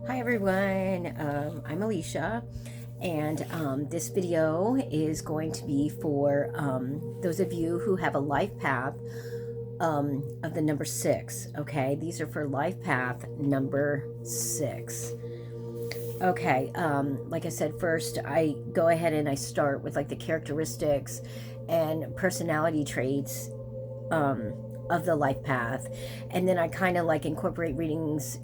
Hi everyone, I'm Alicia, and this video is going to be for those of you who have a life path of the number 6. Okay, these are for life path number 6. Okay, like I said, first I go ahead and I start with like the characteristics and personality traits of the life path, and then I kind of like incorporate readings,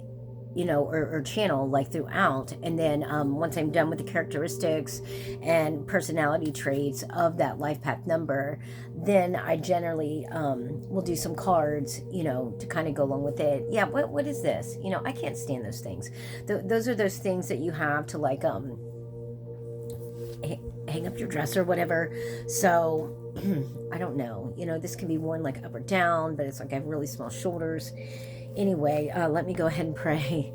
or channel like throughout. And then once I'm done with the characteristics and personality traits of that life path number, then I generally will do some cards, to kind of go along with it. Yeah, what is this? I can't stand those things. Those are those things that you have to like hang up your dress or whatever. So I don't know. This can be worn like up or down, but it's like I have really small shoulders. Anyway, let me go ahead and pray.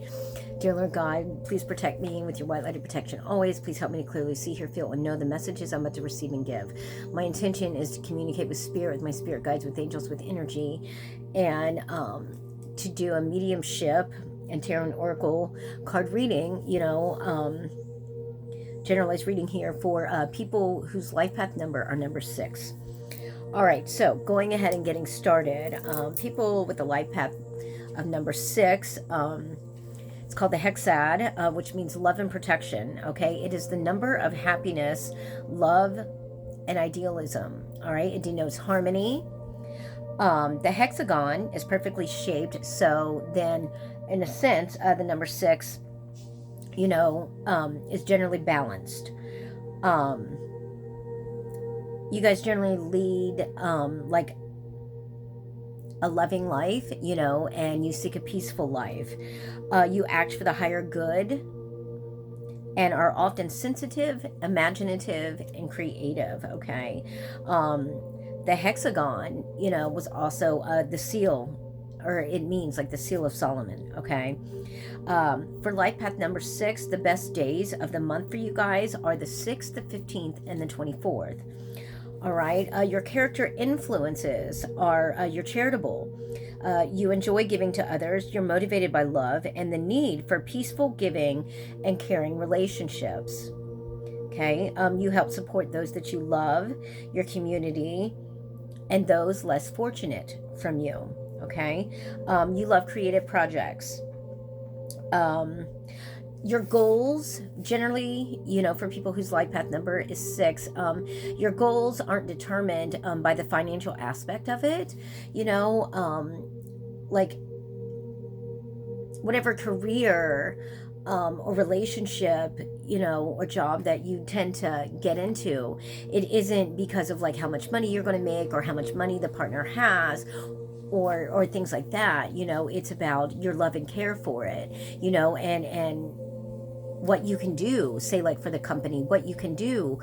Dear Lord God, please protect me with your white light of protection always. Please help me to clearly see, hear, feel, and know the messages I'm about to receive and give. My intention is to communicate with spirit, with my spirit guides, with angels, with energy, and to do a mediumship and tarot and oracle card reading, generalized reading here for people whose life path number are number 6. All right, so going ahead and getting started. People with the life path of number 6, it's called the hexad, which means love and protection. Okay, it is the number of happiness, love, and idealism. All right, it denotes harmony. The hexagon is perfectly shaped, so then in a sense the number 6 is generally balanced. You guys generally lead like a loving life, and you seek a peaceful life. You act for the higher good and are often sensitive, imaginative, and creative. Okay. The hexagon, was also the seal, or it means like the seal of Solomon. Okay. For life path number 6, the best days of the month for you guys are the 6th, the 15th, and the 24th. All right. Your character influences are you're charitable. You enjoy giving to others. You're motivated by love and the need for peaceful giving and caring relationships. Okay. You help support those that you love, your community, and those less fortunate from you. Okay. You love creative projects. Your goals generally, for people whose life path number is 6, your goals aren't determined by the financial aspect of it, like whatever career or relationship, or job that you tend to get into, it isn't because of like how much money you're going to make or how much money the partner has, or things like that. It's about your love and care for it, and what you can do, say like for the company, what you can do,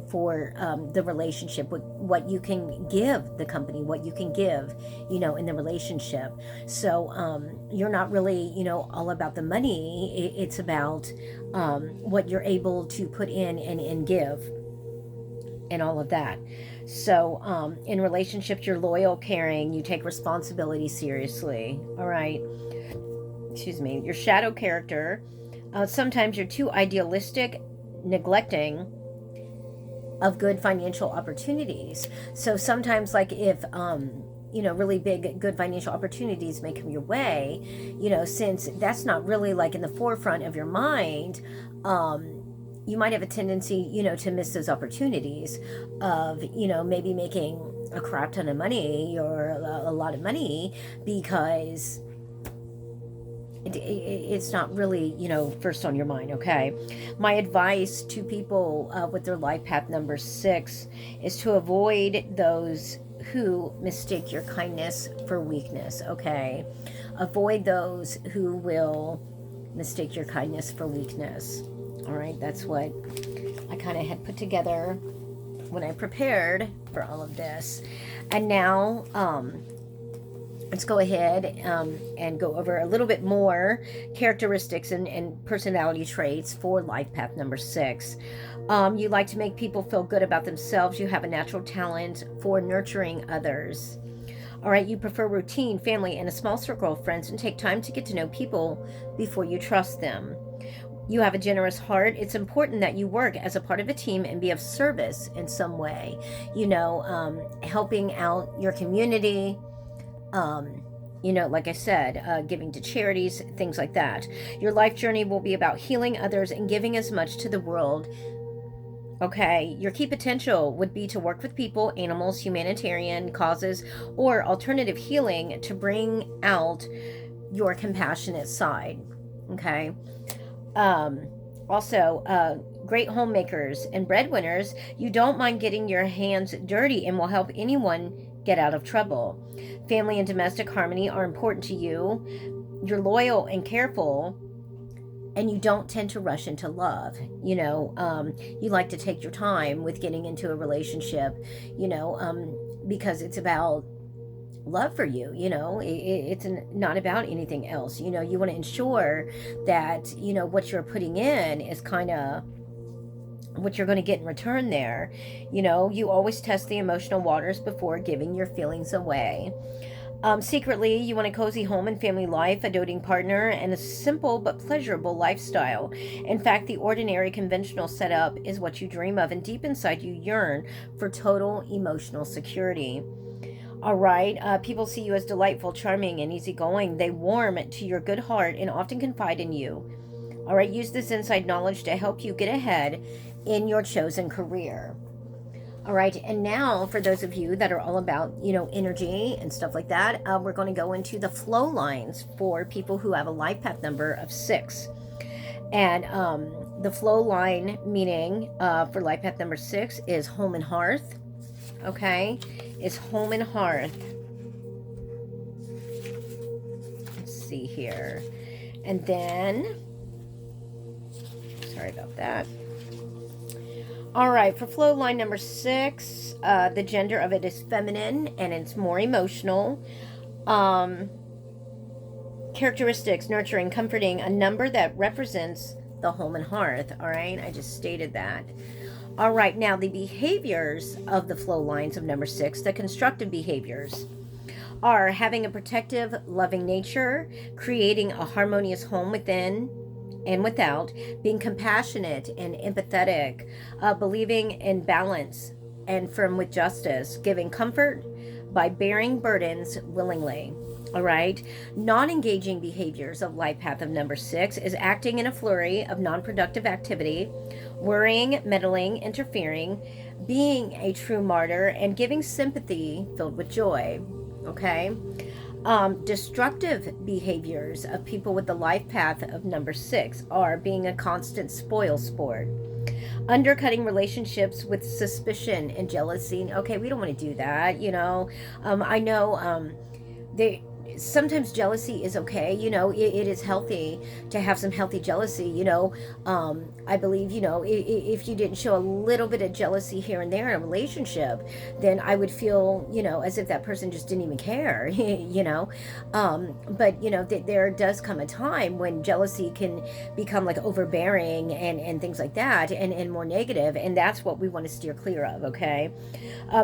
for the relationship, what you can give the company, what you can give, in the relationship. So you're not really, all about the money. It's about what you're able to put in and give and all of that. So in relationships, you're loyal, caring, you take responsibility seriously. All right. Excuse me. Your shadow character. Sometimes you're too idealistic, neglecting of good financial opportunities. So sometimes, like if really big good financial opportunities may come your way, since that's not really like in the forefront of your mind, you might have a tendency, to miss those opportunities of, maybe making a crap ton of money or a lot of money because it's not really, first on your mind. Okay. My advice to people with their life path number 6 is to avoid those who mistake your kindness for weakness. Okay. Avoid those who will mistake your kindness for weakness. All right. That's what I kind of had put together when I prepared for all of this. And now, let's go ahead and go over a little bit more characteristics and personality traits for life path number 6. You like to make people feel good about themselves. You have a natural talent for nurturing others. All right, you prefer routine, family, and a small circle of friends, and take time to get to know people before you trust them. You have a generous heart. It's important that you work as a part of a team and be of service in some way, helping out your community, like I said, giving to charities, things like that. Your life journey will be about healing others and giving as much to the world. Okay, your key potential would be to work with people, animals, humanitarian causes, or alternative healing to bring out your compassionate side. Okay. Great homemakers and breadwinners, you don't mind getting your hands dirty and will help anyone get out of trouble. Family and domestic harmony are important to you. You're loyal and careful, and you don't tend to rush into love. You like to take your time with getting into a relationship, because it's about love for you. It's not about anything else. You want to ensure that what you're putting in is kind of what you're going to get in return there. You always test the emotional waters before giving your feelings away. Secretly, you want a cozy home and family life, a doting partner, and a simple but pleasurable lifestyle. In fact, the ordinary, conventional setup is what you dream of, and deep inside you yearn for total emotional security. All right. People see you as delightful, charming, and easygoing. They warm to your good heart and often confide in you. All right. Use this inside knowledge to help you get ahead in your chosen career. All right. And now, for those of you that are all about, energy and stuff like that, we're going to go into the flow lines for people who have a life path number of 6. And the flow line meaning for life path number 6 is home and hearth. Okay, is home and hearth. Let's see here. And then, sorry about that. All right, for flow line number 6, the gender of it is feminine and it's more emotional. Characteristics, nurturing, comforting, a number that represents the home and hearth. All right, I just stated that. All right, now the behaviors of the flow lines of number 6, the constructive behaviors, are having a protective, loving nature, creating a harmonious home within and without, being compassionate and empathetic, believing in balance and firm with justice, giving comfort by bearing burdens willingly. All right. Non-engaging behaviors of life path of number 6 is acting in a flurry of non-productive activity, worrying, meddling, interfering, being a true martyr, and giving sympathy filled with joy. Okay. Destructive behaviors of people with the life path of number 6 are being a constant spoil sport, undercutting relationships with suspicion and jealousy. Okay, we don't want to do that. I know sometimes jealousy is okay. It is healthy to have some healthy jealousy. I believe, if you didn't show a little bit of jealousy here and there in a relationship, then I would feel, as if that person just didn't even care. But there does come a time when jealousy can become like overbearing and things like that, and more negative, and that's what we want to steer clear of. Okay.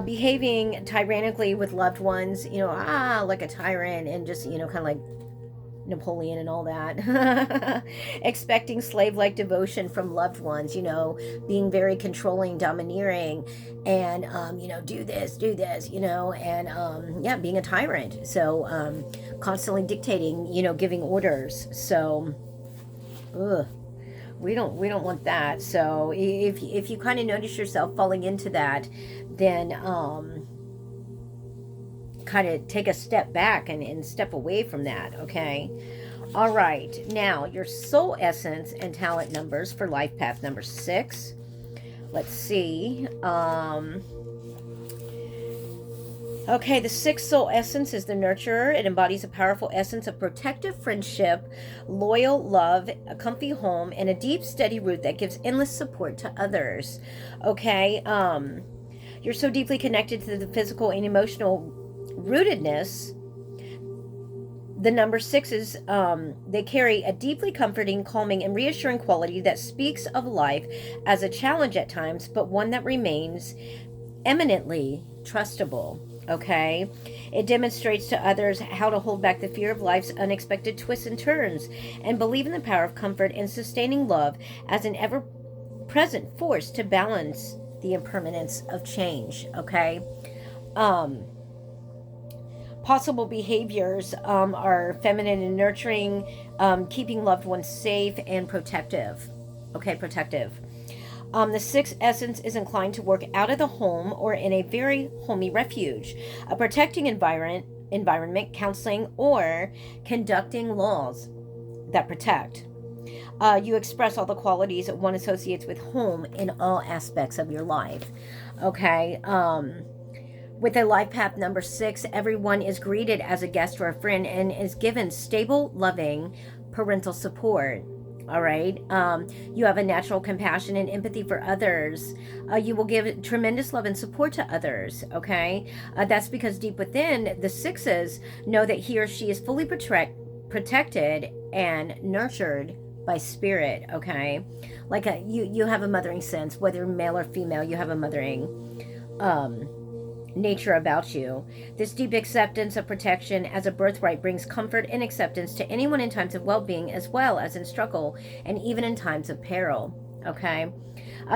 Behaving tyrannically with loved ones, like a tyrant, and just, kind of like Napoleon and all that. Expecting slave-like devotion from loved ones, being very controlling, domineering, and, do this, and, being a tyrant. So, constantly dictating, giving orders. So, we don't want that. So if you kind of notice yourself falling into that, then kind of take a step back and step away from that. Okay. All right. Now your soul essence and talent numbers for life path number 6. Let's see. Okay, the 6th soul essence is the nurturer. It embodies a powerful essence of protective friendship, loyal love, a comfy home, and a deep, steady root that gives endless support to others. Okay, you're so deeply connected to the physical and emotional rootedness. The number 6s, they carry a deeply comforting, calming, and reassuring quality that speaks of life as a challenge at times, but one that remains eminently trustable. Okay, it demonstrates to others how to hold back the fear of life's unexpected twists and turns and believe in the power of comfort and sustaining love as an ever present force to balance the impermanence of change. Okay, um, possible behaviors are feminine and nurturing, keeping loved ones safe and protective. Okay, protective. The sixth essence is inclined to work out of the home or in a very homey refuge, a protecting environment, counseling, or conducting laws that protect. You express all the qualities that one associates with home in all aspects of your life. Okay. With a life path number 6, everyone is greeted as a guest or a friend and is given stable, loving parental support. All right. You have a natural compassion and empathy for others. You will give tremendous love and support to others. Okay. That's because deep within, the sixes know that he or she is fully protected and nurtured by spirit. Okay. Like you have a mothering sense, whether male or female, you have a mothering nature about you. This deep acceptance of protection as a birthright brings comfort and acceptance to anyone in times of well-being as well as in struggle and even in times of peril. Okay.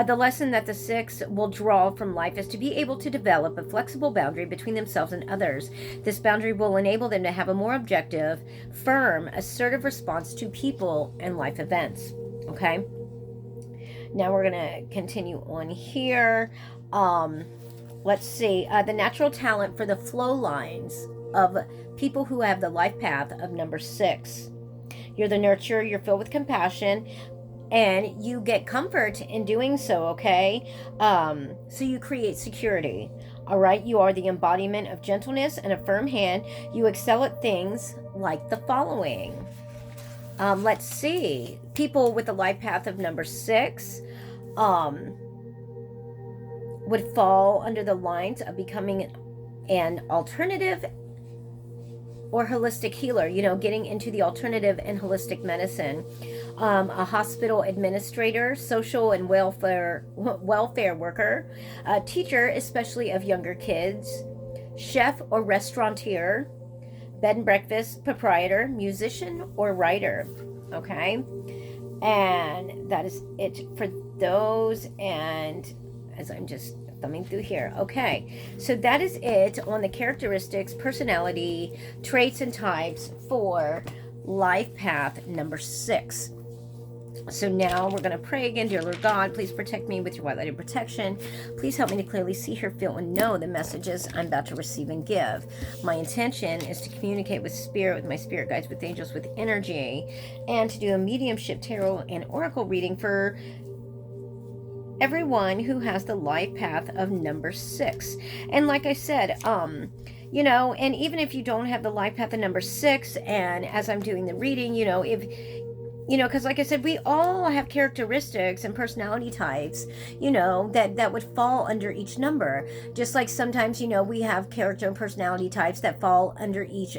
The lesson that the six will draw from life is to be able to develop a flexible boundary between themselves and others. This boundary will enable them to have a more objective, firm, assertive response to people and life events. Okay. Now we're going to continue on here. Let's see, the natural talent for the flow lines of people who have the life path of number 6. You're the nurturer, you're filled with compassion, and you get comfort in doing so, okay? So you create security, all right? You are the embodiment of gentleness and a firm hand. You excel at things like the following. Let's see, people with the life path of number 6, would fall under the lines of becoming an alternative or holistic healer, getting into the alternative and holistic medicine, a hospital administrator, social and welfare worker, a teacher, especially of younger kids, chef or restaurateur, bed and breakfast proprietor, musician or writer. Okay, and that is it for those. And as I'm just thumbing through here. Okay, so that is it on the characteristics, personality, traits, and types for life path number 6. So now we're going to pray again. Dear Lord God, please protect me with your white light of protection. Please help me to clearly see, hear, feel, and know the messages I'm about to receive and give. My intention is to communicate with spirit, with my spirit guides, with angels, with energy, and to do a mediumship, tarot, and oracle reading for everyone who has the life path of number 6. And like I said, and even if you don't have the life path of number 6, and as I'm doing the reading, if because like I said, we all have characteristics and personality types, that would fall under each number. Just like sometimes, we have character and personality types that fall under each,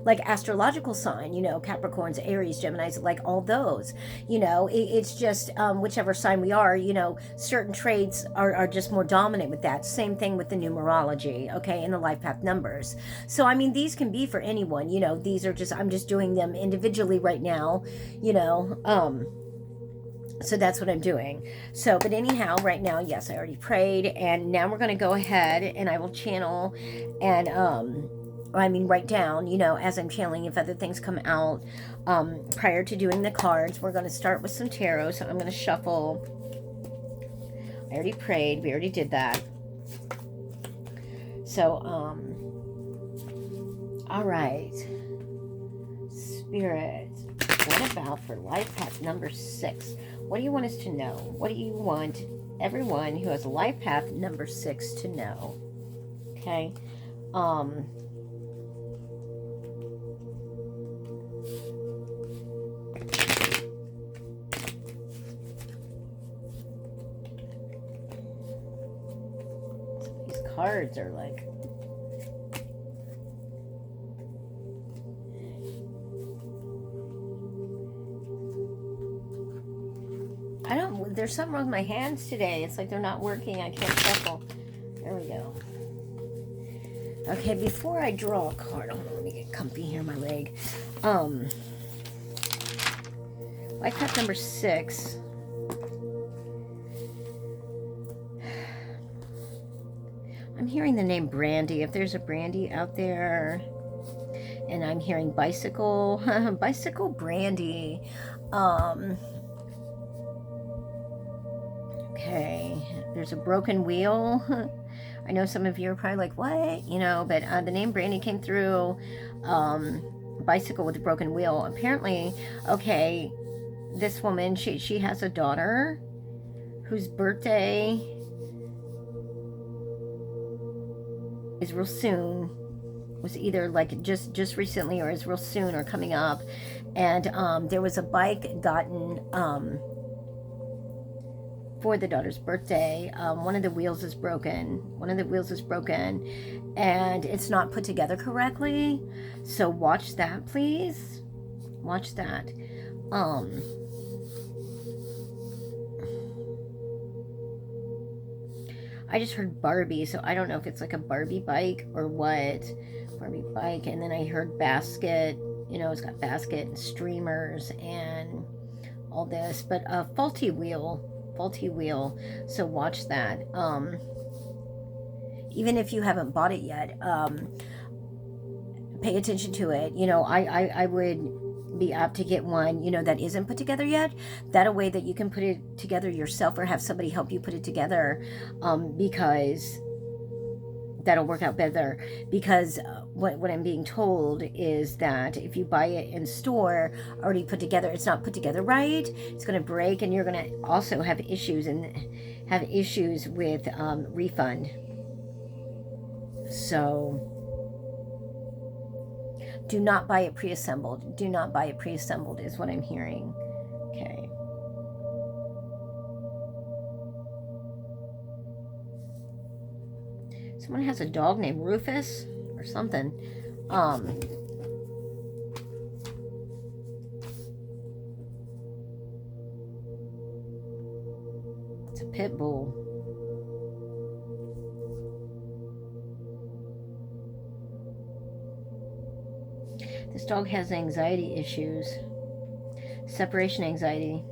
like astrological sign, Capricorns, Aries, Geminis, like all those, it's just, whichever sign we are, certain traits are just more dominant with that. Same thing with the numerology, okay, and the life path numbers. So, I mean, these can be for anyone, these are just, I'm just doing them individually right now. So that's what I'm doing. So, but anyhow, right now, yes, I already prayed, and now we're going to go ahead and I will channel and, write down, as I'm channeling, if other things come out, prior to doing the cards. We're going to start with some tarot. So I'm going to shuffle. I already prayed. We already did that. So, all right. Spirit, what about for life path number 6? What do you want us to know? What do you want everyone who has a life path number 6 to know? Okay. These cards are like, there's something wrong with my hands today. It's like they're not working. I can't shuffle. There we go. Okay, before I draw a card, hold on, let me get comfy here on my leg. Life path number 6. I'm hearing the name Brandy. If there's a Brandy out there, and I'm hearing bicycle, bicycle Brandy. Okay, there's a broken wheel. I know some of you are probably like, what? You know, but the name Brandy came through. Bicycle with a broken wheel. Apparently, okay, this woman, she has a daughter whose birthday is real soon. Was either like just recently or is real soon or coming up. And there was a bike gotten for the daughter's birthday. One of the wheels is broken. And it's not put together correctly. So watch that, please. Watch that. I just heard Barbie, so I don't know if it's like a Barbie bike or what. Barbie bike, and then I heard basket. You know, it's got basket and streamers and all this, but a faulty wheel. So watch that. Even if you haven't bought it yet, pay attention to it. You know, I would be apt to get one, you know, that isn't put together yet. That a way that you can put it together yourself or have somebody help you put it together, because that'll work out better. Because what I'm being told is that if you buy it in store already put together, it's not put together right. It's going to break, and you're going to also have issues with refund. So do not buy it pre-assembled. Do not buy it pre-assembled is what I'm hearing. Okay. Someone has a dog named Rufus or something. It's a pit bull. This dog has anxiety issues, separation anxiety.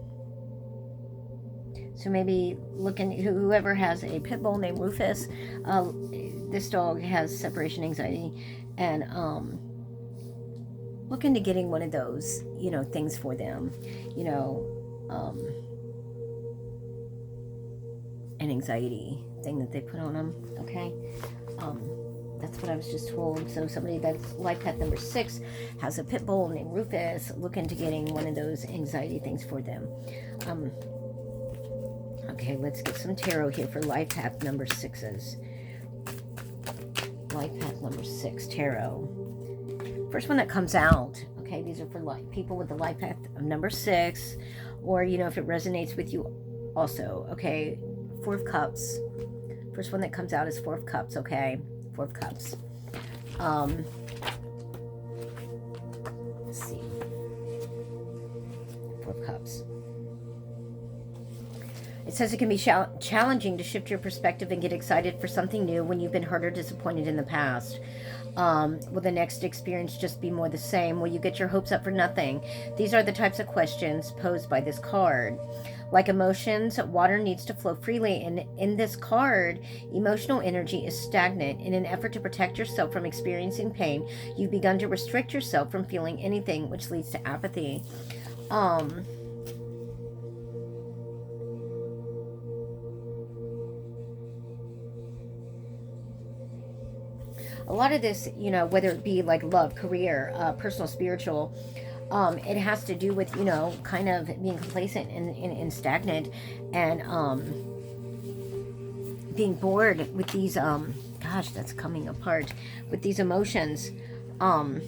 So maybe whoever has a pit bull named Rufus, this dog has separation anxiety, and look into getting one of those, you know, things for them, you know, an anxiety thing that they put on them. Okay. That's what I was just told. So somebody that's life path number 6 has a pit bull named Rufus. Look into getting one of those anxiety things for them. Okay, let's get some tarot here for life path number 6's. Life path number 6 tarot. First one that comes out. Okay, these are for people with the life path of number 6, or you know, if it resonates with you also. Okay, 4 of Cups. First one that comes out is 4 of Cups. Okay. 4 of Cups. Let's see. 4 of Cups. It says it can be challenging to shift your perspective and get excited for something new when you've been hurt or disappointed in the past. Will the next experience just be more the same? Will you get your hopes up for nothing? These are the types of questions posed by this card. Like emotions, water needs to flow freely, and in this card, emotional energy is stagnant. In an effort to protect yourself from experiencing pain, you've begun to restrict yourself from feeling anything, which leads to apathy. A lot of this, you know, whether it be like love, career, personal, spiritual, it has to do with, you know, kind of being complacent and stagnant, and being bored with these, gosh, that's coming apart, with these emotions. A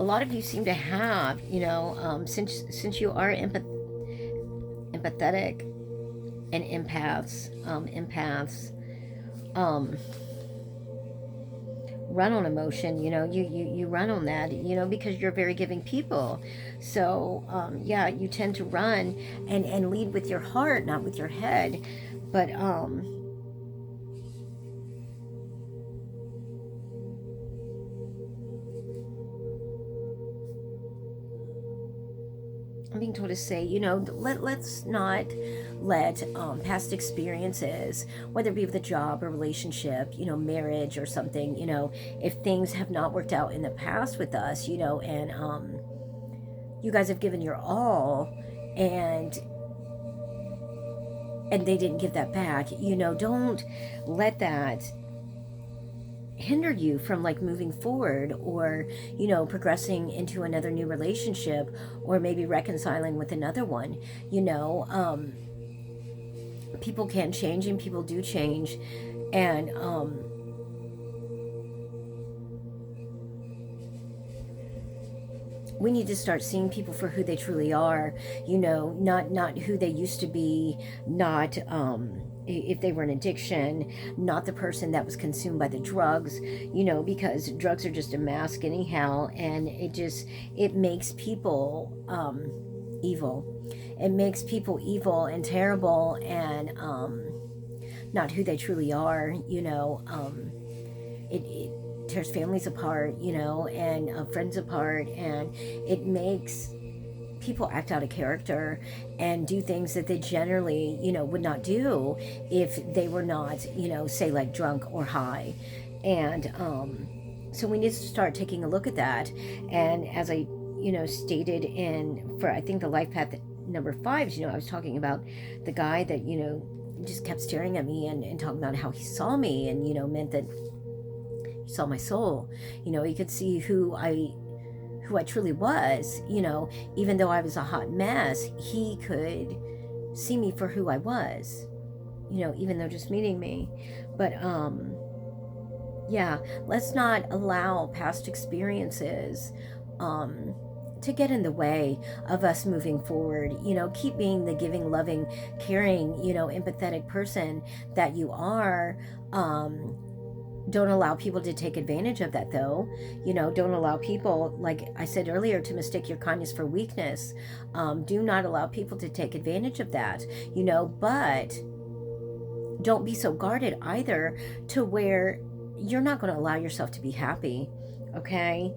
lot of you seem to have, you know, since you are empathetic and empaths, run on emotion, you run on that, because you're very giving people. So yeah, you tend to run and lead with your heart, not with your head. But I'm being told to say, let's not let past experiences, whether it be with a job or relationship, marriage or something, if things have not worked out in the past with us, and you guys have given your all, and they didn't give that back, don't let that hinder you from like moving forward, or progressing into another new relationship, or maybe reconciling with another one. People can change, and people do change, and we need to start seeing people for who they truly are, not who they used to be, not if they were an addiction, not the person that was consumed by the drugs, because drugs are just a mask anyhow, and it makes people evil. It makes people evil and terrible, and not who they truly are. It tears families apart, and friends apart, and it makes people act out of character and do things that they generally, would not do if they were not, say like drunk or high. And so we need to start taking a look at that. And as I, stated for I think the Lifepath number 5, I was talking about the guy that, just kept staring at me and talking about how he saw me, and, meant that he saw my soul. He could see who I truly was, even though I was a hot mess, he could see me for who I was, even though just meeting me. But yeah, let's not allow past experiences to get in the way of us moving forward. Keep being the giving, loving, caring, empathetic person that you are. Don't allow people to take advantage of that, though. Don't allow people, like I said earlier, to mistake your kindness for weakness. Do not allow people to take advantage of that, but don't be so guarded either to where you're not going to allow yourself to be happy. Okay,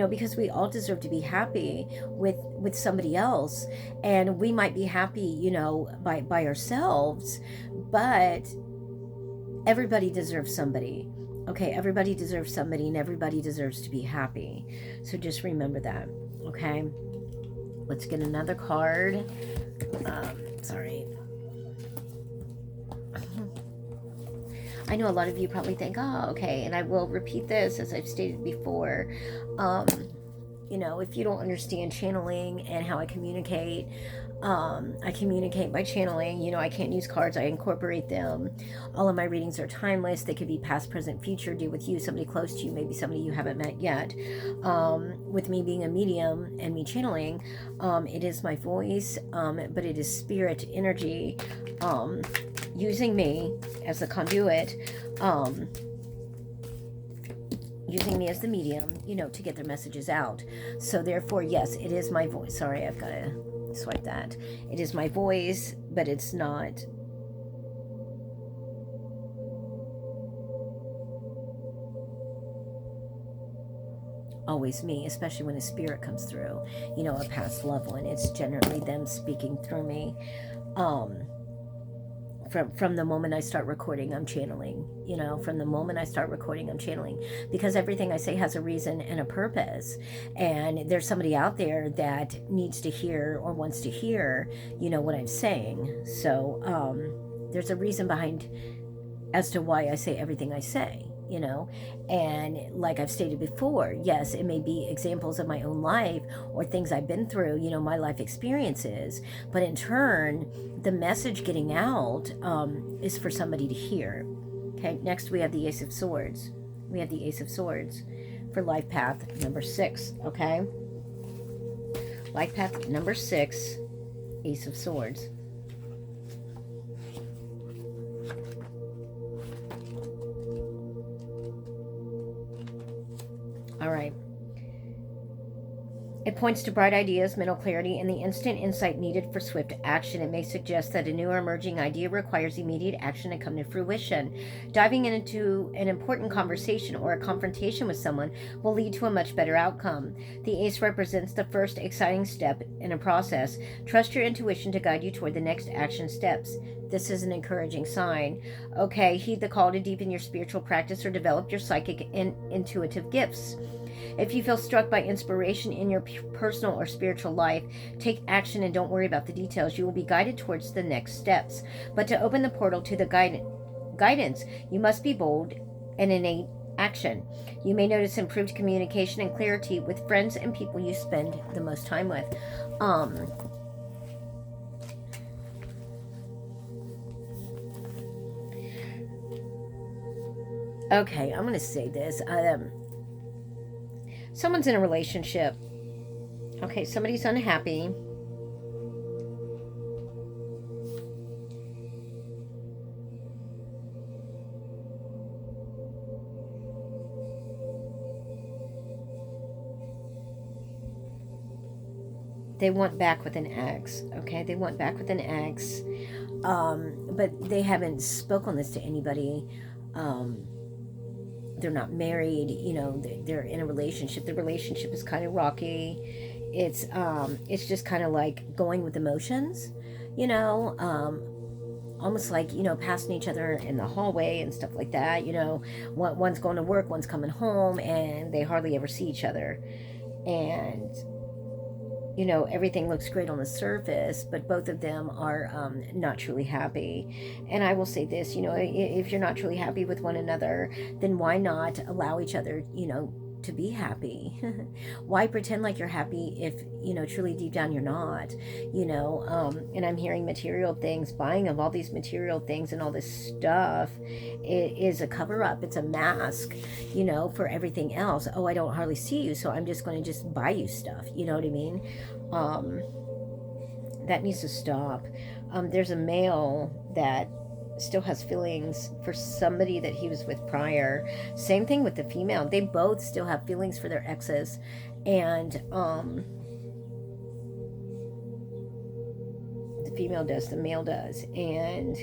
because we all deserve to be happy with somebody else, and we might be happy, by ourselves, but everybody deserves somebody. Okay, everybody deserves somebody, and everybody deserves to be happy. So just remember that. Okay, let's get another card. Sorry. I know a lot of you probably think, oh, okay, and I will repeat this as I've stated before. If you don't understand channeling and how I communicate by channeling. I can't use cards, I incorporate them. All of my readings are timeless. They could be past, present, future, deal with you, somebody close to you, maybe somebody you haven't met yet. With me being a medium and me channeling, it is my voice, but it is spirit energy using me as the conduit, using me as the medium, to get their messages out. So therefore, yes, it is my voice. Sorry, I've got to swipe that. It is my voice, but it's not always me, especially when a spirit comes through, a past loved one. It's generally them speaking through me. From the moment I start recording, I'm channeling. From the moment I start recording, I'm channeling, because everything I say has a reason and a purpose, and there's somebody out there that needs to hear or wants to hear, what I'm saying. So there's a reason behind as to why I say everything I say. And like I've stated before, yes, it may be examples of my own life or things I've been through, my life experiences, but in turn, the message getting out is for somebody to hear. Okay, next we have the Ace of Swords. We have the Ace of Swords for life path number 6. Okay, life path number 6, Ace of Swords. All right. It points to bright ideas, mental clarity, and the instant insight needed for swift action. It may suggest that a new or emerging idea requires immediate action to come to fruition. Diving into an important conversation or a confrontation with someone will lead to a much better outcome. The ace represents the first exciting step in a process. Trust your intuition to guide you toward the next action steps. This is an encouraging sign. Okay, heed the call to deepen your spiritual practice or develop your psychic and intuitive gifts. If you feel struck by inspiration in your personal or spiritual life, take action and don't worry about the details. You will be guided towards the next steps. But to open the portal to the guidance, you must be bold and innate action. You may notice improved communication and clarity with friends and people you spend the most time with. Okay, I'm going to say this. Someone's in a relationship. Okay, somebody's unhappy. They want back with an ex. Okay, they want back with an ex. But they haven't spoken this to anybody. They're not married, they're in a relationship. The relationship is kind of rocky. It's just kind of like going with emotions, almost like, passing each other in the hallway and stuff like that. One's going to work, one's coming home, and they hardly ever see each other. And everything looks great on the surface, but both of them are not truly happy. And I will say this, if you're not truly happy with one another, then why not allow each other, to be happy? Why pretend like you're happy if, truly deep down you're not, and I'm hearing material things, buying of all these material things and all this stuff, it is a cover up. It's a mask, for everything else. Oh, I don't hardly see you, so I'm just going to just buy you stuff. You know what I mean? That needs to stop. There's a male that still has feelings for somebody that he was with prior. Same thing with the female. They both still have feelings for their exes. And the female does, the male does. And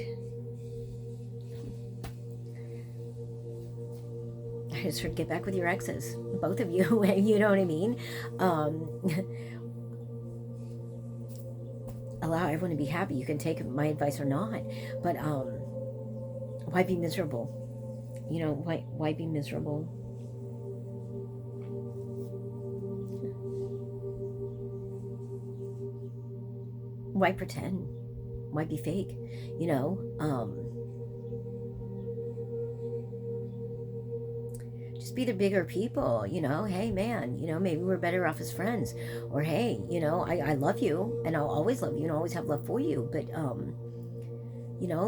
I just heard, get back with your exes, both of you. You know what I mean? Allow everyone to be happy. You can take my advice or not, but why be miserable? Why be miserable? Why pretend? Why be fake? Just be the bigger people, hey man, maybe we're better off as friends, or hey, I love you and I'll always love you and always have love for you, but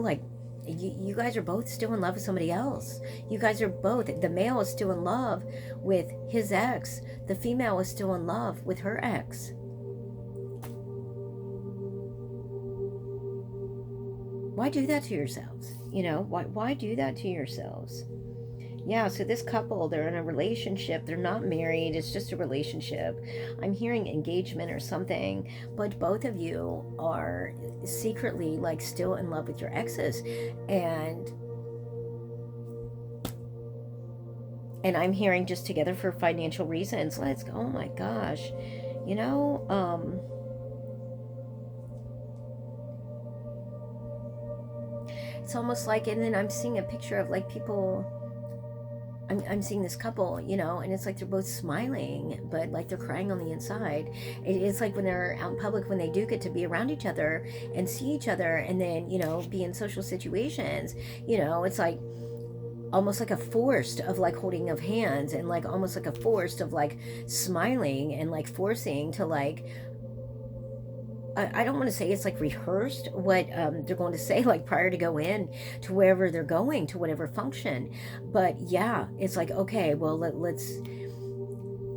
like you guys are both still in love with somebody else. You guys are both, the male is still in love with his ex, the female is still in love with her ex. Why do that to yourselves? Why do that to yourselves? Yeah, so this couple, they're in a relationship. They're not married. It's just a relationship. I'm hearing engagement or something, but both of you are secretly like still in love with your exes. And I'm hearing just together for financial reasons. Let's go. Oh my gosh. It's almost like, and then I'm seeing a picture of like people, I'm seeing this couple, and it's like they're both smiling, but like they're crying on the inside. It's like when they're out in public, when they do get to be around each other and see each other and then, be in social situations, it's like almost like a forced of like holding of hands and like almost like a forced of like smiling and like forcing to like, I don't want to say it's like rehearsed what they're going to say like prior to go in to wherever they're going, to whatever function. But yeah, it's like, okay, well, let's,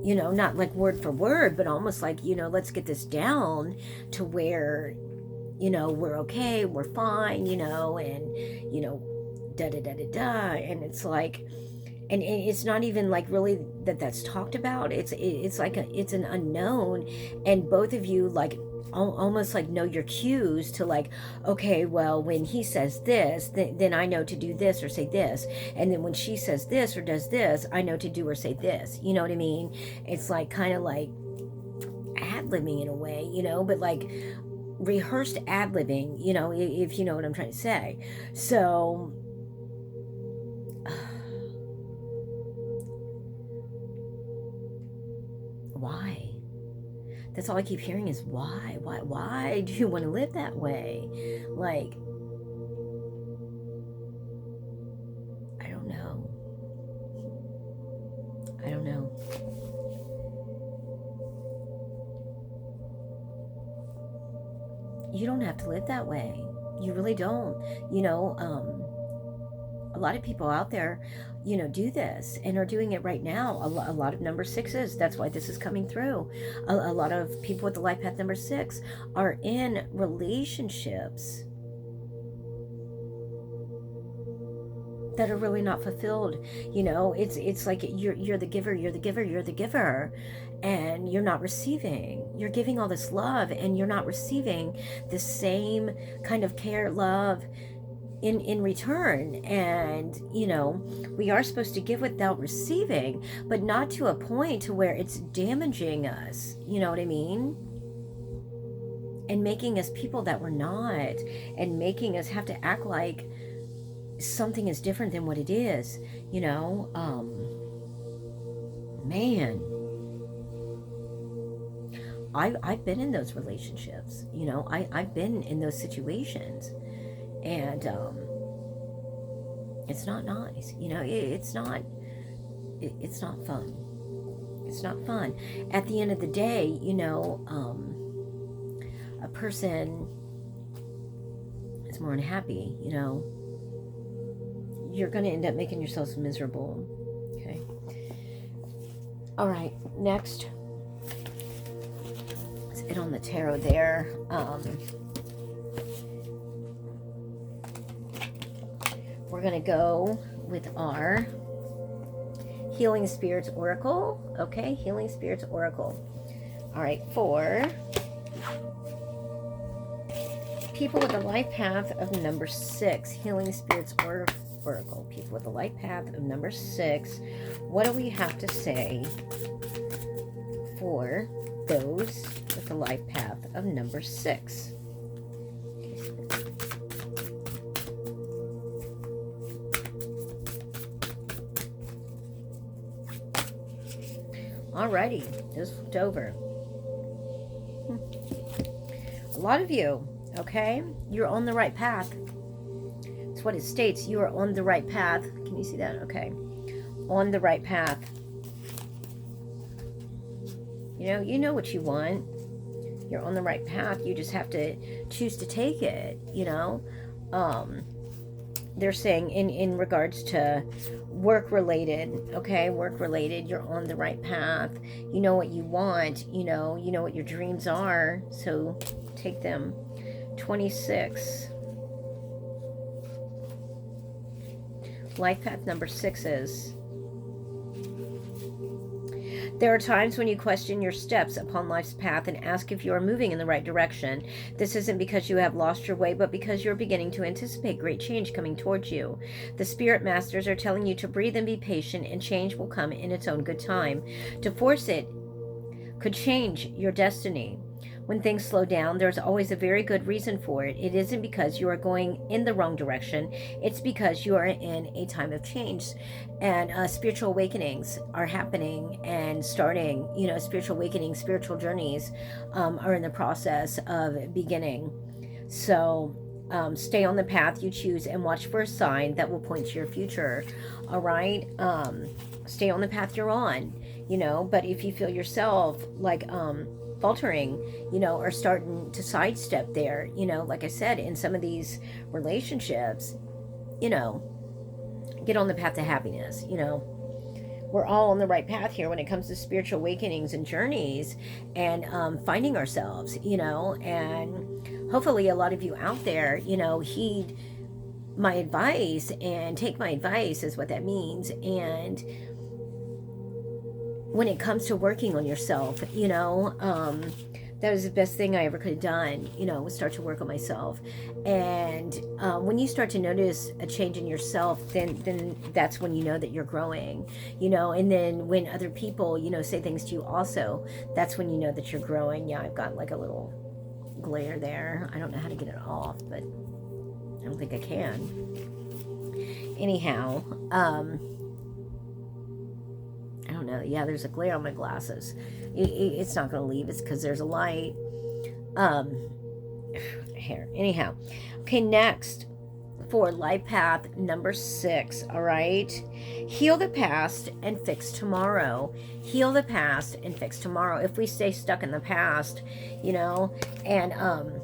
not like word for word, but almost like, let's get this down to where, we're okay, we're fine, and, da da da da da. And it's like, and it's not even like really that's talked about. It's like it's an unknown, and both of you like almost like know your cues to like, okay, well, when he says this, then I know to do this or say this, and then when she says this or does this, I know to do or say this. You know what I mean? It's like kind of like ad-libbing in a way, but like rehearsed ad-libbing, if you know what I'm trying to say. So why? That's all I keep hearing is why do you want to live that way? Like, I don't know. You don't have to live that way. You really don't. A lot of people out there, do this and are doing it right now. A lot of number sixes. That's why this is coming through. A lot of people with the life path number 6 are in relationships that are really not fulfilled. It's like you're the giver, and you're not receiving. You're giving all this love, and you're not receiving the same kind of care, love in return. And we are supposed to give without receiving, but not to a point to where it's damaging us. You know what I mean? And making us people that we're not, and making us have to act like something is different than what it is. Man, I've been in those relationships. I've been in those situations, and it's not nice. It's not fun. It's not fun. At the end of the day, a person is more unhappy. You're going to end up making yourselves miserable. Okay. All right. Next. Let's get on the tarot there. We're going to go with our Healing Spirits Oracle. Okay. Healing Spirits Oracle. All right. For people with the life path of number 6, Healing Spirits Oracle. People with the life path of number 6, what do we have to say for those with the life path of number 6? Alrighty, this flipped over. A lot of you, okay, you're on the right path. It's what it states. You are on the right path. Can you see that? Okay. On the right path. You know what you want. You're on the right path. You just have to choose to take it, They're saying in regards to work related, okay, work related, you're on the right path. You know what you want, you know what your dreams are, so take them. 26. Life path number 6 is, there are times when you question your steps upon life's path and ask if you are moving in the right direction. This isn't because you have lost your way, but because you're beginning to anticipate great change coming towards you. The spirit masters are telling you to breathe and be patient, and change will come in its own good time. To force it could change your destiny. When things slow down, there's always a very good reason for it. It isn't because you are going in the wrong direction. It's because you are in a time of change. And spiritual awakenings are happening and starting. Spiritual awakenings, spiritual journeys are in the process of beginning. So stay on the path you choose and watch for a sign that will point to your future. All right? Stay on the path you're on, but if you feel yourself like faltering, or starting to sidestep there, like I said, in some of these relationships, get on the path to happiness. We're all on the right path here when it comes to spiritual awakenings and journeys and finding ourselves, and hopefully a lot of you out there, heed my advice and take my advice is what that means. And when it comes to working on yourself, that was the best thing I ever could have done, was start to work on myself. And when you start to notice a change in yourself, then that's when you know that you're growing, and then when other people, say things to you also, that's when you know that you're growing. Yeah, I've got like a little glare there. I don't know how to get it off, but I don't think I can. Anyhow, I don't know. Yeah, there's a glare on my glasses. It's not going to leave. It's because there's a light. Here. Anyhow. Okay, next for Lifepath number 6. All right. Heal the past and fix tomorrow. Heal the past and fix tomorrow. If we stay stuck in the past, and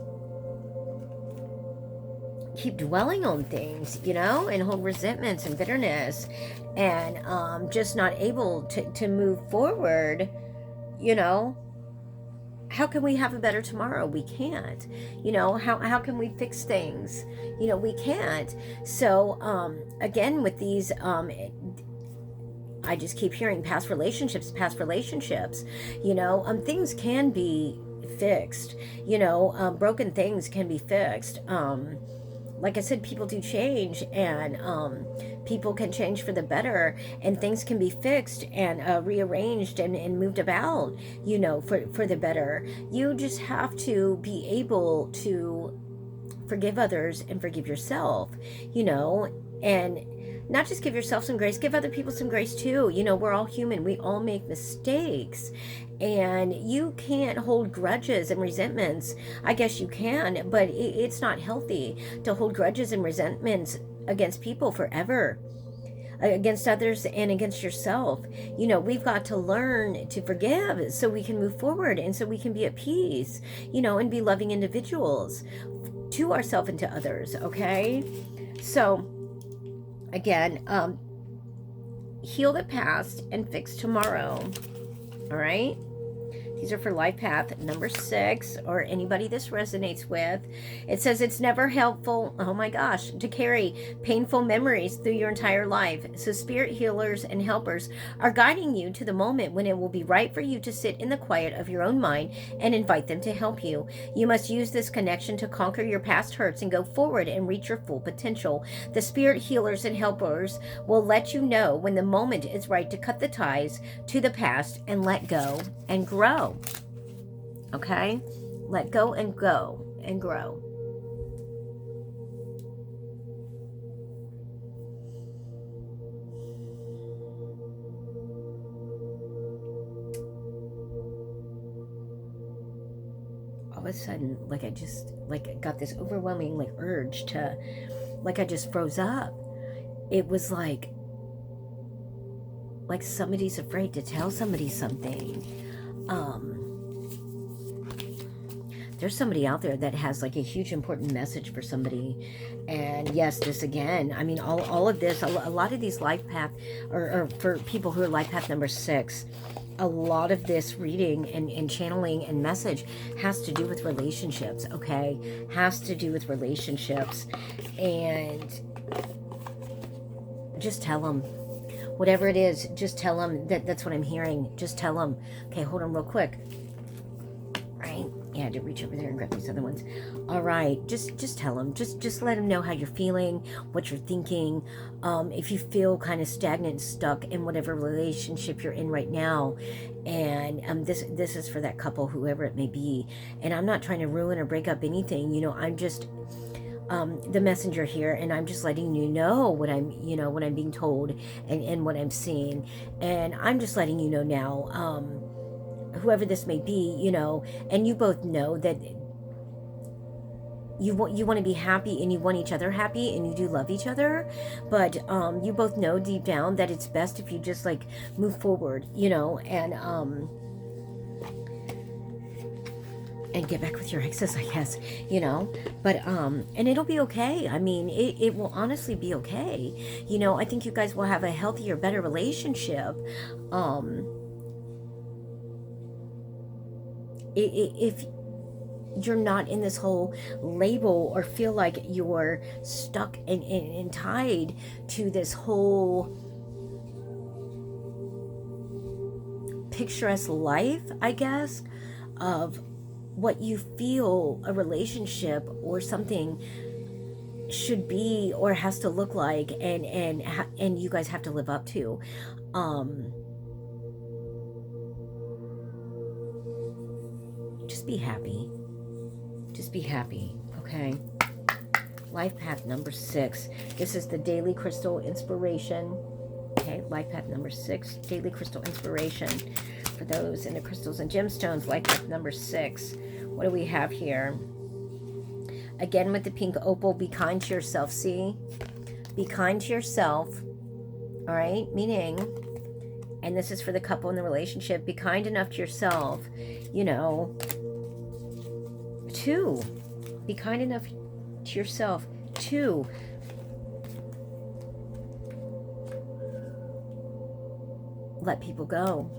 keep dwelling on things, and hold resentments and bitterness, and just not able to move forward, how can we have a better tomorrow? We can't. How can we fix things? We can't. So again, with these I just keep hearing past relationships. Things can be fixed. Broken things can be fixed. Like I said, people do change, and people can change for the better, and things can be fixed and rearranged and moved about, for the better. You just have to be able to forgive others and forgive yourself, and not just give yourself some grace, give other people some grace too. We're all human. We all make mistakes, and you can't hold grudges and resentments. I guess you can, but it's not healthy to hold grudges and resentments against people forever, against others and against yourself. We've got to learn to forgive so we can move forward, and so we can be at peace, and be loving individuals to ourselves and to others. Okay. So again, heal the past and fix tomorrow. All right. These are for Lifepath number 6, or anybody this resonates with. It says it's never helpful, oh my gosh, to carry painful memories through your entire life. So spirit healers and helpers are guiding you to the moment when it will be right for you to sit in the quiet of your own mind and invite them to help you. You must use this connection to conquer your past hurts and go forward and reach your full potential. The spirit healers and helpers will let you know when the moment is right to cut the ties to the past and let go and grow. Okay? Let go and go and grow. All of a sudden, I just got this overwhelming urge to, I just froze up. It was like somebody's afraid to tell somebody something. There's somebody out there that has a huge important message for somebody. And yes, this again, I mean, all of this, a lot of these Lifepath, or for people who are Lifepath number 6, a lot of this reading and channeling and message has to do with relationships. Okay, has to do with relationships. And just tell them whatever it is. Just tell them that's what I'm hearing. Just tell them. Okay, hold on real quick. Right. Yeah, I had to reach over there and grab these other ones. All right, just tell them. Just let them know how you're feeling, what you're thinking. If you feel kind of stagnant, stuck in whatever relationship you're in right now, and this is for that couple, whoever it may be. And I'm not trying to ruin or break up anything. I'm just the messenger here, and I'm just letting you know what I'm being told and what I'm seeing, and I'm just letting you know now. Whoever this may be, and you both know that you want to be happy, and you want each other happy, and you do love each other, but you both know deep down that it's best if you just move forward, and get back with your exes, I guess, but and it'll be okay. I mean, it will honestly be okay. I think you guys will have a healthier, better relationship. If you're not in this whole label or feel like you're stuck and tied to this whole picturesque life, I guess, of what you feel a relationship or something should be or has to look like, and you guys have to live up to. Just be happy. Just be happy, okay? Life path number 6. This is the daily crystal inspiration. Okay, life path number 6, daily crystal inspiration. For those in the crystals and gemstones, life path number 6. What do we have here? Again, with the pink opal, be kind to yourself. See? Be kind to yourself. All right? Meaning, and this is for the couple in the relationship, be kind enough to yourself, you know, to be kind enough to yourself to let people go.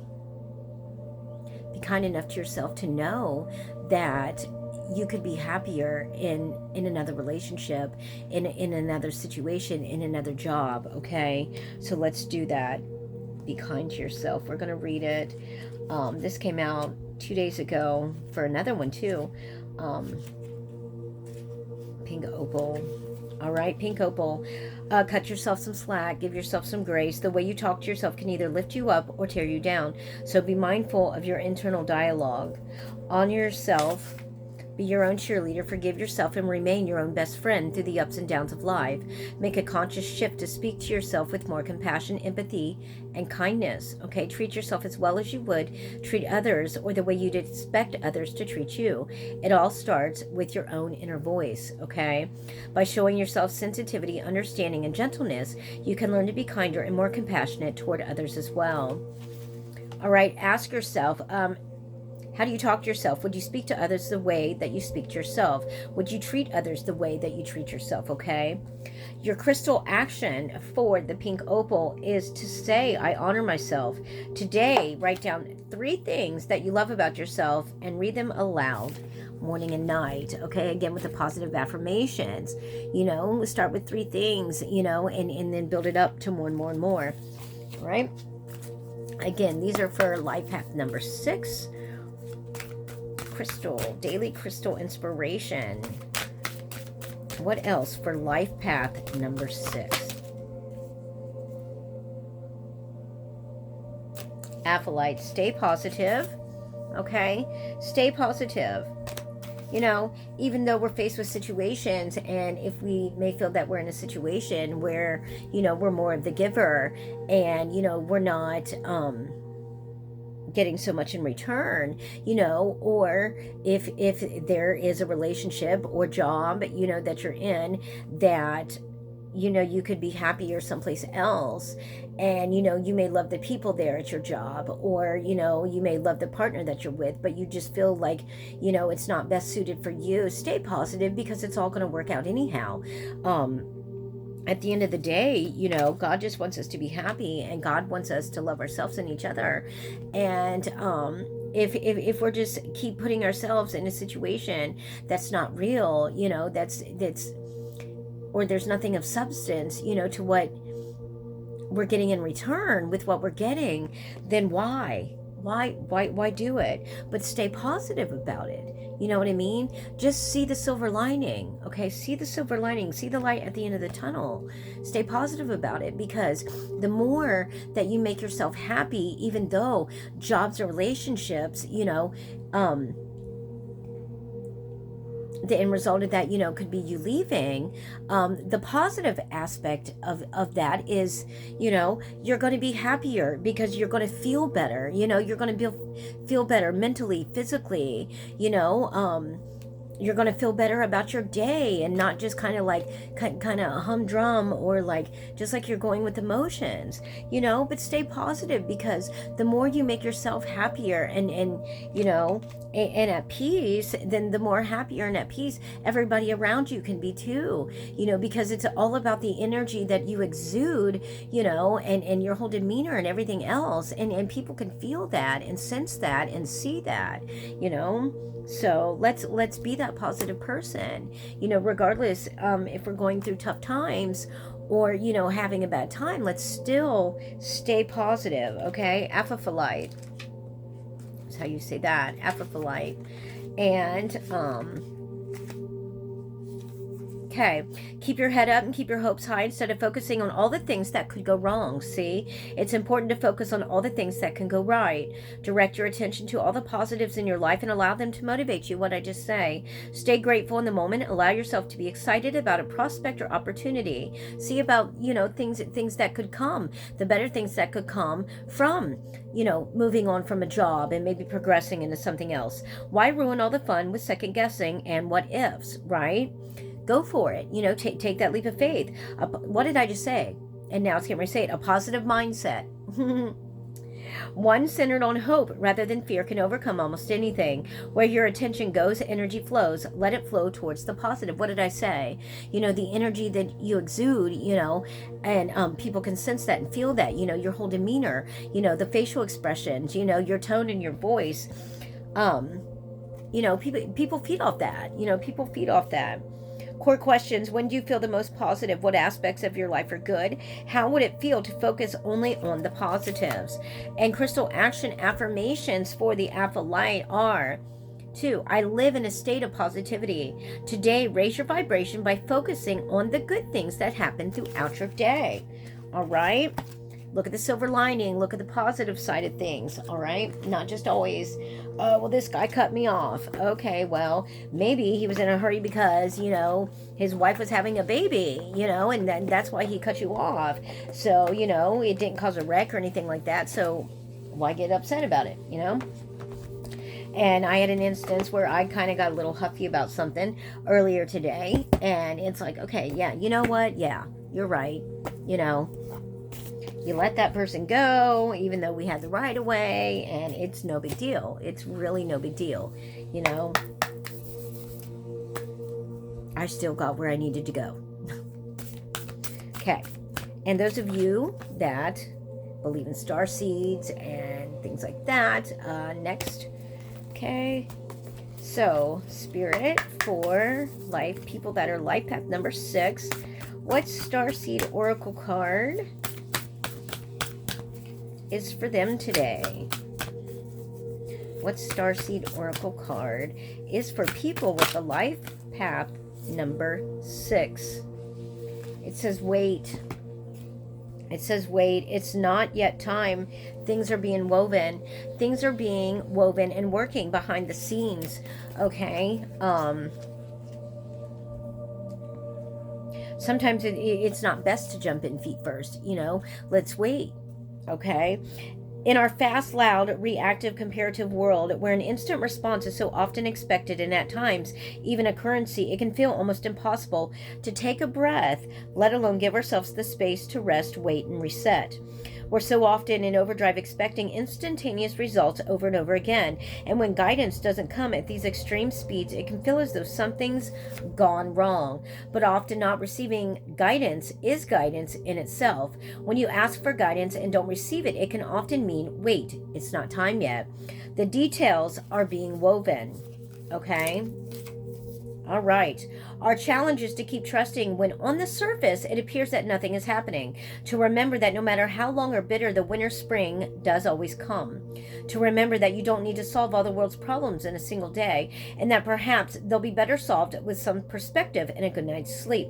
Be kind enough to yourself to know that you could be happier in another relationship, in another situation, in another job, okay? So let's do that. Be kind to yourself. We're going to read it. This came out 2 days ago for another one too. Pink opal. All right, pink opal. Cut yourself some slack. Give yourself some grace. The way you talk to yourself can either lift you up or tear you down. So be mindful of your internal dialogue. Honor yourself. Be your own cheerleader. Forgive yourself and remain your own best friend through the ups and downs of life. Make a conscious shift to speak to yourself with more compassion, empathy, and kindness. Okay, treat yourself as well as you would treat others, or the way you'd expect others to treat you. It all starts with your own inner voice. Okay, by showing yourself sensitivity, understanding, and gentleness, you can learn to be kinder and more compassionate toward others as well. All right, ask yourself, how do you talk to yourself? Would you speak to others the way that you speak to yourself? Would you treat others the way that you treat yourself, okay? Your crystal action for the pink opal is to say, I honor myself. Today, write down 3 things that you love about yourself and read them aloud, morning and night, okay? Again, with the positive affirmations, you know, start with 3 things, you know, and then build it up to more and more and more, all right? Again, these are for life path number 6. Crystal, daily crystal inspiration. What else for life path number 6? Apholite, stay positive. Okay, stay positive. You know, even though we're faced with situations, and if we may feel that we're in a situation where, you know, we're more of the giver, and, you know, we're not getting so much in return, you know, or if there is a relationship or job, you know, that you're in, that, you know, you could be happier someplace else, and, you know, you may love the people there at your job, or, you know, you may love the partner that you're with, but you just feel like, you know, it's not best suited for you. Stay positive, because it's all going to work out anyhow. At the end of the day, you know, God just wants us to be happy, and God wants us to love ourselves and each other. And if we're just keep putting ourselves in a situation that's not real, you know, that's or there's nothing of substance, you know, to what we're getting in return with what we're getting, then why do it? But stay positive about it. You know what I mean? Just see the silver lining, okay? See the silver lining. See the light at the end of the tunnel. Stay positive about it, because the more that you make yourself happy, even though jobs or relationships, you know, the end result of that, you know, could be you leaving. The positive aspect of that is, you know, you're going to be happier, because you're going to feel better. You know, you're going to feel better mentally, physically, you know, You're going to feel better about your day and not just kind of like kind of humdrum or like just like you're going with emotions, but stay positive, because the more you make yourself happier and and at peace, then the more happier and at peace everybody around you can be too, because it's all about the energy that you exude, and your whole demeanor and everything else, and people can feel that and sense that and see that, so let's be that positive person, regardless, if we're going through tough times or having a bad time. Let's still stay positive. Okay, apophyllite, that's how you say that, apophyllite. And okay, keep your head up and keep your hopes high instead of focusing on all the things that could go wrong. See, it's important to focus on all the things that can go right. Direct your attention to all the positives in your life and allow them to motivate you. What I just say. Stay grateful in the moment. Allow yourself to be excited about a prospect or opportunity. See about, things that could come, the better things that could come from, moving on from a job and maybe progressing into something else. Why ruin all the fun with second guessing and what ifs, right? Go for it. Take that leap of faith. What did I just say? And now it's getting ready to say it. A positive mindset. One centered on hope rather than fear can overcome almost anything. Where your attention goes, energy flows. Let it flow towards the positive. What did I say? The energy that you exude, and people can sense that and feel that, your whole demeanor, the facial expressions, your tone and your voice. People feed off that. People feed off that. Core questions. When do you feel the most positive? What aspects of your life are good? How would it feel to focus only on the positives? And crystal action affirmations for the apophyllite are: 2. I live in a state of positivity. Today, raise your vibration by focusing on the good things that happen throughout your day. All right? Look at the silver lining. Look at the positive side of things. All right? Not just always, oh, well, this guy cut me off. Okay, well, maybe he was in a hurry because, his wife was having a baby, and then that's why he cut you off. So, it didn't cause a wreck or anything like that. So why get upset about it, And I had an instance where I kind of got a little huffy about something earlier today. And it's like, okay, yeah, you know what? Yeah, you're right. You let that person go, even though we had the right of way, and it's no big deal. It's really no big deal. I still got where I needed to go. Okay. And those of you that believe in star seeds and things like that, next. Okay. So, Spirit for life, people that are Lifepath number 6. What starseed oracle card is for them today? What starseed oracle card is for people with the life path number 6? It says wait. It says wait. It's not yet time. Things are being woven. Things are being woven and working behind the scenes. Okay. Sometimes it's not best to jump in feet first. Let's wait. Okay. In our fast, loud, reactive, comparative world, where an instant response is so often expected and at times even a currency, it can feel almost impossible to take a breath, let alone give ourselves the space to rest, wait, and reset. We're so often in overdrive expecting instantaneous results over and over again. And when guidance doesn't come at these extreme speeds, it can feel as though something's gone wrong. But often not receiving guidance is guidance in itself. When you ask for guidance and don't receive it, it can often mean, wait, it's not time yet. The details are being woven. Okay? All right. Our challenge is to keep trusting when on the surface it appears that nothing is happening. To remember that no matter how long or bitter the winter spring does always come. To remember that you don't need to solve all the world's problems in a single day, and that perhaps they'll be better solved with some perspective and a good night's sleep.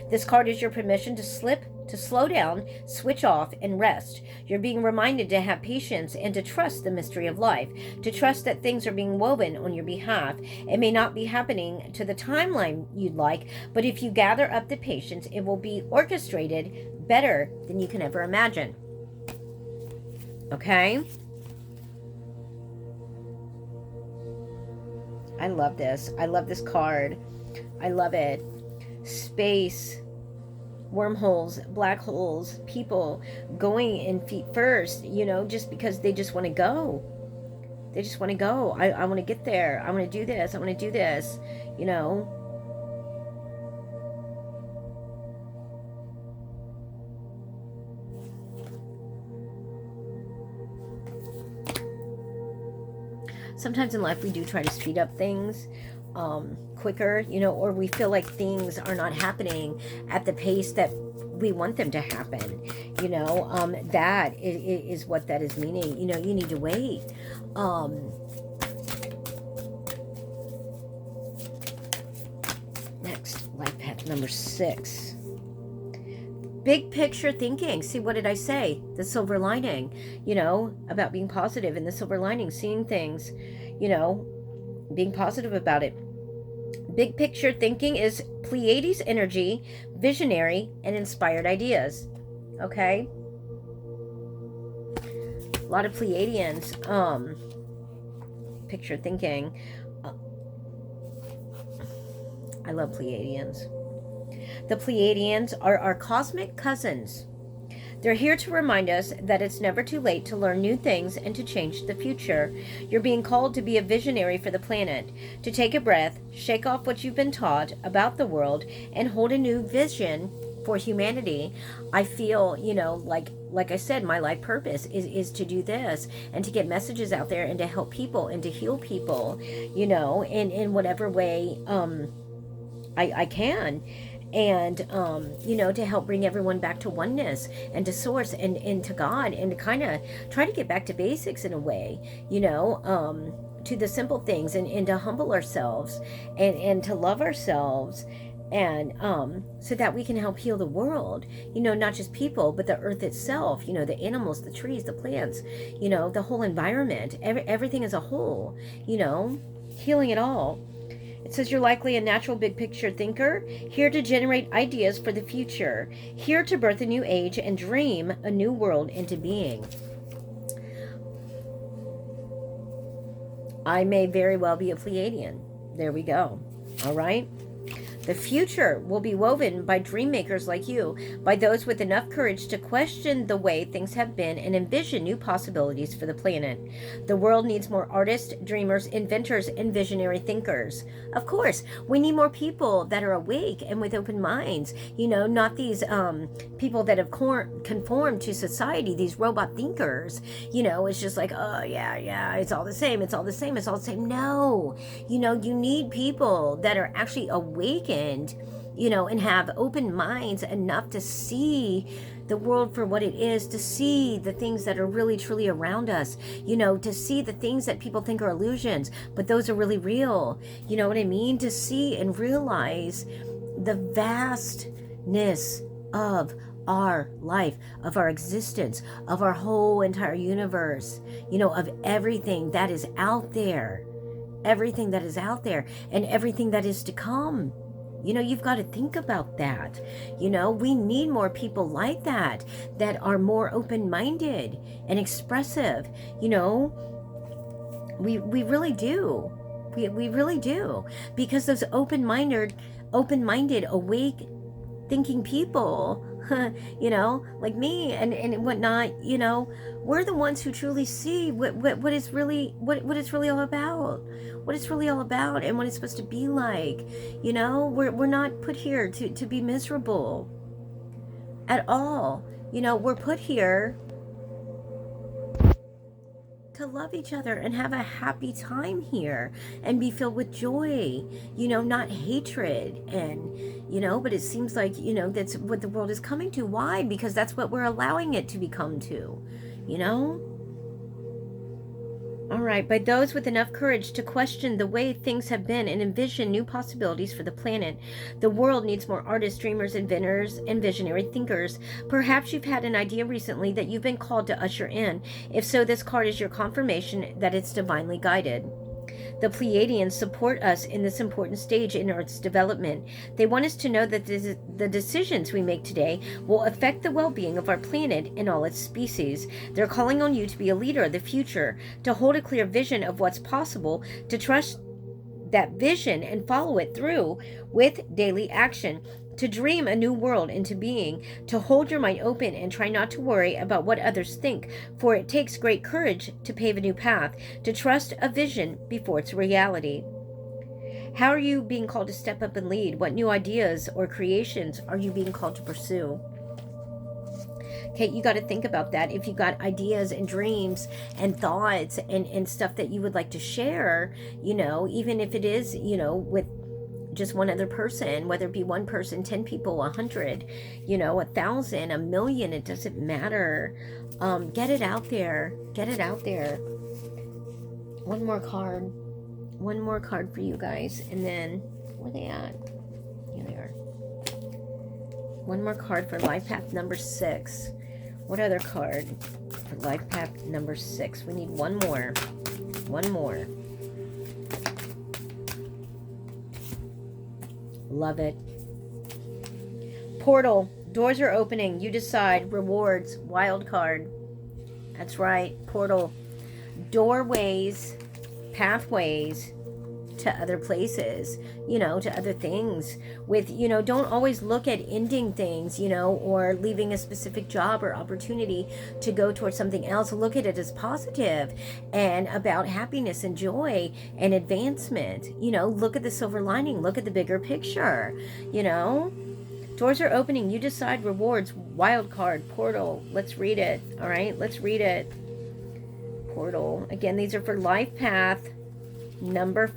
This card is your permission to slip, to slow down, switch off, and rest. You're being reminded to have patience and to trust the mystery of life, to trust that things are being woven on your behalf. It may not be happening to the timeline you'd like, but if you gather up the patience, it will be orchestrated better than you can ever imagine. Okay? I love this. I love this card. I love it. Space, wormholes, black holes, people going in feet first, just because they just want to go. They just want to go. I want to get there. I want to do this. I want to do this, Sometimes in life we do try to speed up things quicker, or we feel like things are not happening at the pace that we want them to happen. That is what that is meaning. You need to wait. Next, life path number 6. Big picture thinking. See, what did I say? The silver lining, about being positive, and the silver lining, seeing things, being positive about it. Big picture thinking is Pleiades energy, visionary, and inspired ideas. Okay? A lot of Pleiadians, picture thinking. I love Pleiadians. The Pleiadians are our cosmic cousins. They're here to remind us that it's never too late to learn new things and to change the future. You're being called to be a visionary for the planet, to take a breath, shake off what you've been taught about the world, and hold a new vision for humanity. I feel, like I said, my life purpose is to do this and to get messages out there and to help people and to heal people, in whatever way I can. And, to help bring everyone back to oneness and to source and to God, and to kind of try to get back to basics in a way, to the simple things, and to humble ourselves and to love ourselves, and so that we can help heal the world, not just people, but the earth itself, the animals, the trees, the plants, the whole environment, everything as a whole, healing it all. It says you're likely a natural big picture thinker, here to generate ideas for the future, here to birth a new age and dream a new world into being. I may very well be a Pleiadian. There we go. All right. The future will be woven by dream makers like you, by those with enough courage to question the way things have been and envision new possibilities for the planet. The world needs more artists, dreamers, inventors, and visionary thinkers. Of course, we need more people that are awake and with open minds, not these people that have conformed to society, these robot thinkers. It's just like, oh, yeah, it's all the same, it's all the same, it's all the same. No, you need people that are actually awakened, and have open minds enough to see the world for what it is, to see the things that are really truly around us, to see the things that people think are illusions, but those are really real. You know what I mean? To see and realize the vastness of our life, of our existence, of our whole entire universe, of everything that is out there, and everything that is to come. You've got to think about that. We need more people like that are more open-minded and expressive. We really do. We really do. Because those open-minded, awake, thinking people, like me and whatnot, we're the ones who truly see what it's really all about. What it's really all about and what it's supposed to be like. We're not put here to be miserable at all. We're put here to love each other and have a happy time here and be filled with joy, not hatred. And, but it seems like, that's what the world is coming to. Why? Because that's what we're allowing it to become to, All right, by those with enough courage to question the way things have been and envision new possibilities for the planet. The world needs more artists, dreamers, inventors, and visionary thinkers. Perhaps you've had an idea recently that you've been called to usher in. If so, this card is your confirmation that it's divinely guided. The Pleiadians support us in this important stage in Earth's development. They want us to know that the decisions we make today will affect the well-being of our planet and all its species. They're calling on you to be a leader of the future, to hold a clear vision of what's possible, to trust that vision and follow it through with daily action, to dream a new world into being, to hold your mind open and try not to worry about what others think, for it takes great courage to pave a new path, to trust a vision before it's reality. How are you being called to step up and lead? What new ideas or creations are you being called to pursue? Okay, you got to think about that. If you got ideas and dreams and thoughts and stuff that you would like to share, even if it is, with just one other person, whether it be one person, 10 people, 100, 1,000, 1,000,000, it doesn't matter. Get it out there. Get it out there. One more card for you guys, and then where are they at? Here they are. One more card for life path number 6. What other card for life path number 6? We need one more. Love it. Portal. Doors are opening. You decide. Rewards. Wild card. That's right. Portal. Doorways. Pathways to other places, to other things. With, don't always look at ending things, or leaving a specific job or opportunity to go towards something else. Look at it as positive and about happiness and joy and advancement. Look at the silver lining. Look at the bigger picture. Doors are opening. You decide. Rewards. Wild card. Portal. Let's read it. All right, let's read it. Portal. Again, these are for life path number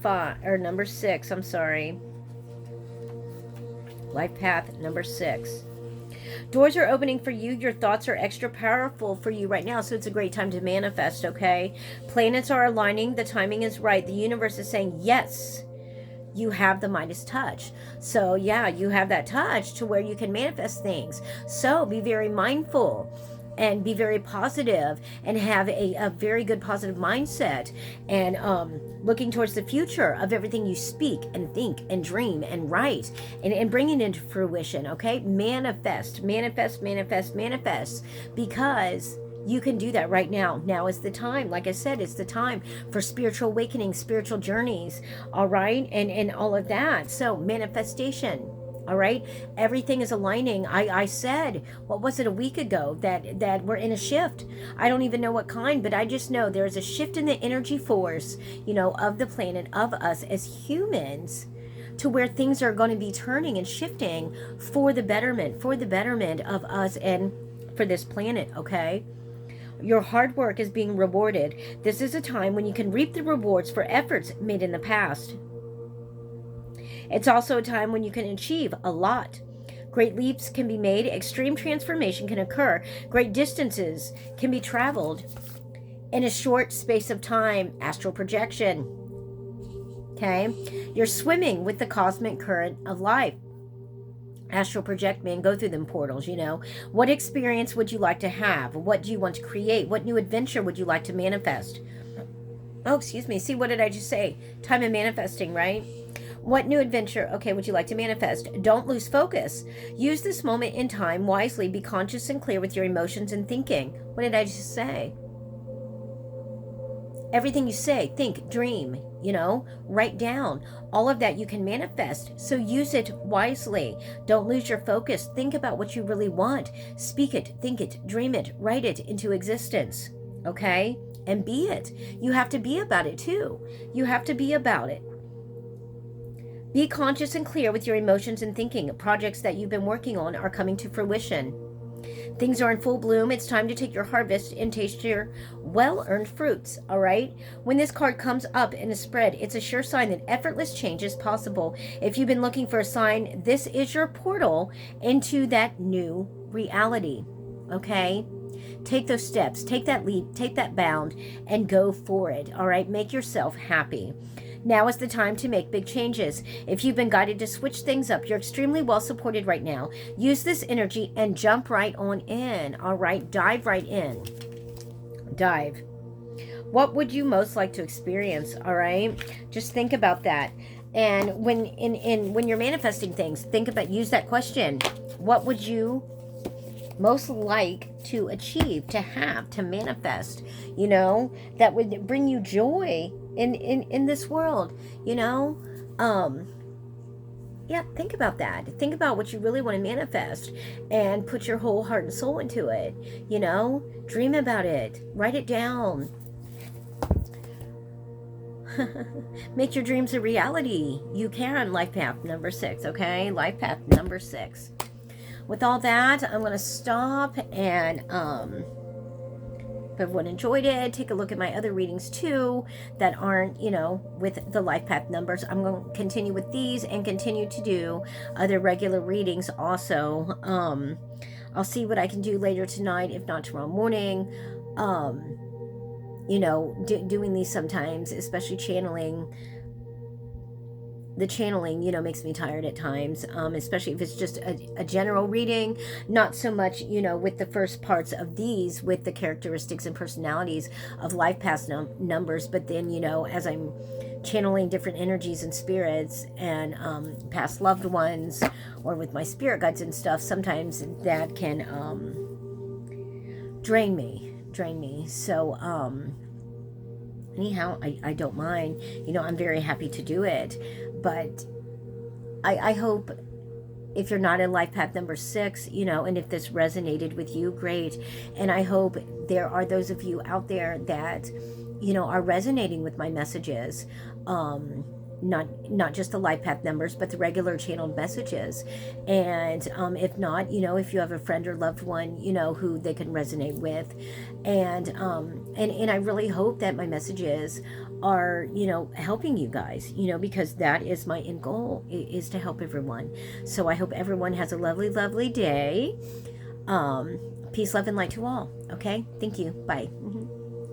6. I'm sorry. Life path number 6. Doors are opening for you. Your thoughts are extra powerful for you right now, so it's a great time to manifest, okay? Planets are aligning. The timing is right. The universe is saying, yes, you have the Midas touch. So yeah, you have that touch to where you can manifest things. So be very mindful and be very positive and have a very good positive mindset, and looking towards the future of everything you speak and think and dream and write and bring it into fruition, okay? Manifest, because you can do that right now. Now is the time. Like I said, it's the time for spiritual awakening, spiritual journeys, all right? And all of that. So manifestation. All right, everything is aligning. I said, what was it, a week ago, that we're in a shift. I don't even know what kind, but I just know there's a shift in the energy force, of the planet, of us as humans, to where things are going to be turning and shifting for the betterment of us and for this planet, okay? Your hard work is being rewarded. This is a time when you can reap the rewards for efforts made in the past. It's also a time when you can achieve a lot. Great leaps can be made. Extreme transformation can occur. Great distances can be traveled in a short space of time. Astral projection. Okay? You're swimming with the cosmic current of life. Astral project, man, go through them portals, What experience would you like to have? What do you want to create? What new adventure would you like to manifest? Oh, excuse me. See, what did I just say? Time of manifesting, right? What new adventure, okay, would you like to manifest? Don't lose focus. Use this moment in time wisely. Be conscious and clear with your emotions and thinking. What did I just say? Everything you say, think, dream, write down. All of that you can manifest. So use it wisely. Don't lose your focus. Think about what you really want. Speak it, think it, dream it, write it into existence. Okay? And be it. You have to be about it too. You have to be about it. Be conscious and clear with your emotions and thinking. Projects that you've been working on are coming to fruition. Things are in full bloom. It's time to take your harvest and taste your well-earned fruits, all right? When this card comes up in a spread, it's a sure sign that effortless change is possible. If you've been looking for a sign, this is your portal into that new reality, okay? Take those steps, take that leap, take that bound, and go for it, all right? Make yourself happy. Now is the time to make big changes. If you've been guided to switch things up, you're extremely well supported right now. Use this energy and jump right on in, all right? Dive right in. Dive. What would you most like to experience, all right? Just think about that. And when you're manifesting things, think about, use that question. What would you most like to achieve, to have, to manifest, that would bring you joy in this world, um yeah, think about that. Think about what you really want to manifest and put your whole heart and soul into it. Dream about it, write it down. Make your dreams a reality. You can. Life path number 6, okay? Life path number 6. With all that, I'm going to stop, and if everyone enjoyed it, take a look at my other readings too that aren't, with the life path numbers. I'm going to continue with these and continue to do other regular readings also. I'll see what I can do later tonight, if not tomorrow morning. Doing these sometimes, especially channeling. The channeling, makes me tired at times, especially if it's just a general reading, not so much, with the first parts of these, with the characteristics and personalities of life path numbers, but then, as I'm channeling different energies and spirits and past loved ones, or with my spirit guides and stuff, sometimes that can drain me. So, anyhow, I don't mind. I'm very happy to do it. But I hope, if you're not in life path number 6, and if this resonated with you, great. And I hope there are those of you out there that, are resonating with my messages. Not just the life path numbers, but the regular channeled messages. And if not, if you have a friend or loved one, who they can resonate with. And I really hope that my messages are, helping you guys, because that is my end goal, is to help everyone. So I hope everyone has a lovely, lovely day. Peace, love, and light to all. Okay? Thank you. Bye.